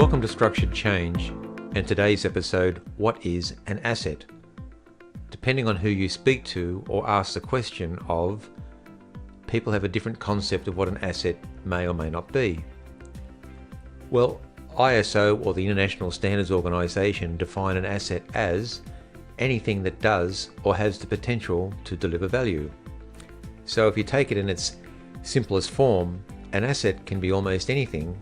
Welcome to Structured Change, and today's episode, what is an asset? Depending on who you speak to or ask the question of, people have a different concept of what an asset may or may not be. Well, ISO, or the International Standards Organization, define an asset as anything that does or has the potential to deliver value. So if you take it in its simplest form, an asset can be almost anything.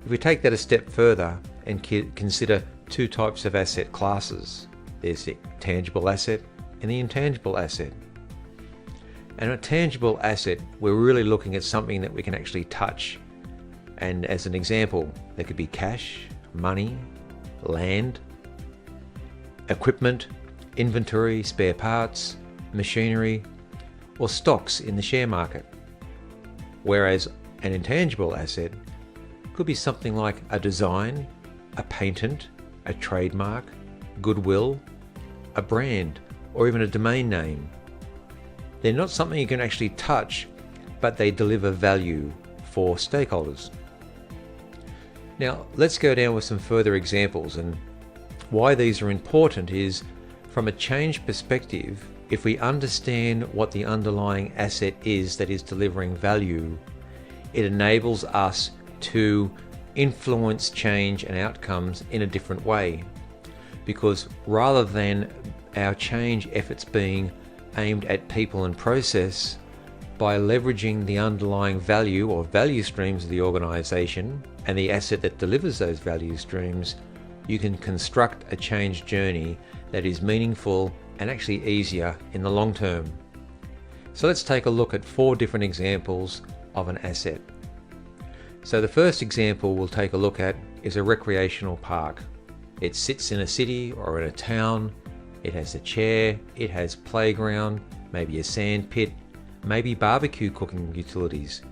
If we take that a step further and consider two types of asset classes, there's the tangible asset and the intangible asset. And a tangible asset, we're really looking at something that we can actually touch. And as an example, there could be cash, money, land, equipment, inventory, spare parts, machinery, or stocks in the share market. Whereas an intangible asset could be something like a design, a patent, a trademark, goodwill, a brand, or even a domain name. They're not something you can actually touch, but they deliver value for stakeholders. Now, let's go down with some further examples, and why these are important is, from a change perspective, if we understand what the underlying asset is that is delivering value, it enables us to influence change and outcomes in a different way. Because rather than our change efforts being aimed at people and process, by leveraging the underlying value or value streams of the organization and the asset that delivers those value streams, you can construct a change journey that is meaningful and actually easier in the long term. So let's take a look at 4 different examples of an asset. So the first example we'll take a look at is a recreational park. It sits in a city or in a town. It has a chair, it has playground, maybe a sand pit, maybe barbecue cooking utilities.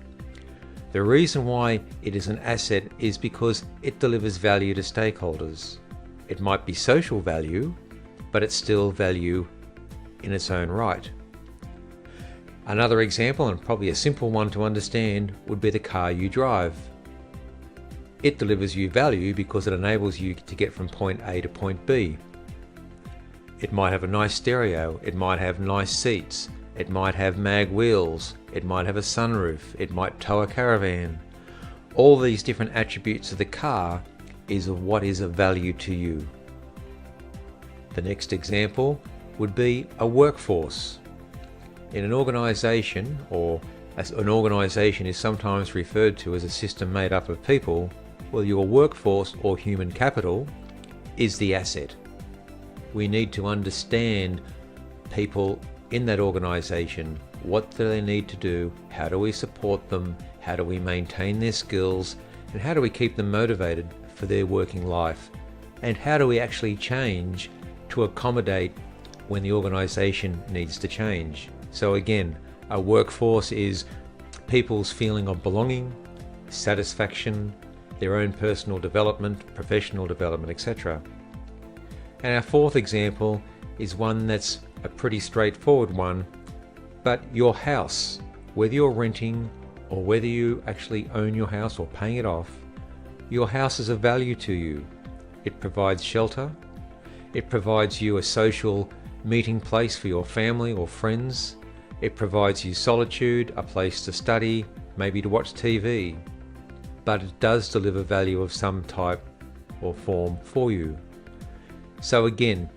The reason why it is an asset is because it delivers value to stakeholders. It might be social value, but it's still value in its own right. Another example, and probably a simple one to understand, would be the car you drive. It delivers you value because it enables you to get from point A to point B. It might have a nice stereo, it might have nice seats, it might have mag wheels, it might have a sunroof, it might tow a caravan. All these different attributes of the car is of what is of value to you. The next example would be a workforce. In an organization, or as an organization is sometimes referred to as a system made up of people, well, your workforce or human capital is the asset. We need to understand people in that organization. What do they need to do? How do we support them? How do we maintain their skills? And how do we keep them motivated for their working life? And how do we actually change to accommodate when the organization needs to change? So again, a workforce is people's feeling of belonging, satisfaction, their own personal development, professional development, etc. And our fourth example is one that's a pretty straightforward one, but your house, whether you're renting or whether you actually own your house or paying it off, your house is of value to you. It provides shelter, it provides you a social meeting place for your family or friends, it provides you solitude, a place to study, maybe to watch TV, but it does deliver value of some type or form for you. So again,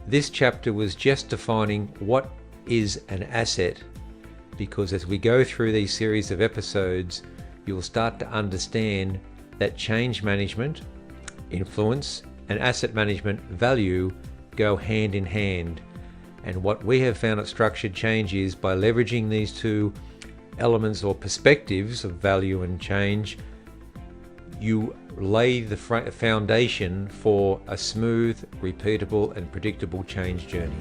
this chapter was just defining what is an asset, because as we go through these series of episodes, you'll start to understand that change management, influence, and asset management value go hand in hand. And what we have found at Structured Change is, by leveraging these two elements or perspectives of value and change, you lay the foundation for a smooth, repeatable, and predictable change journey.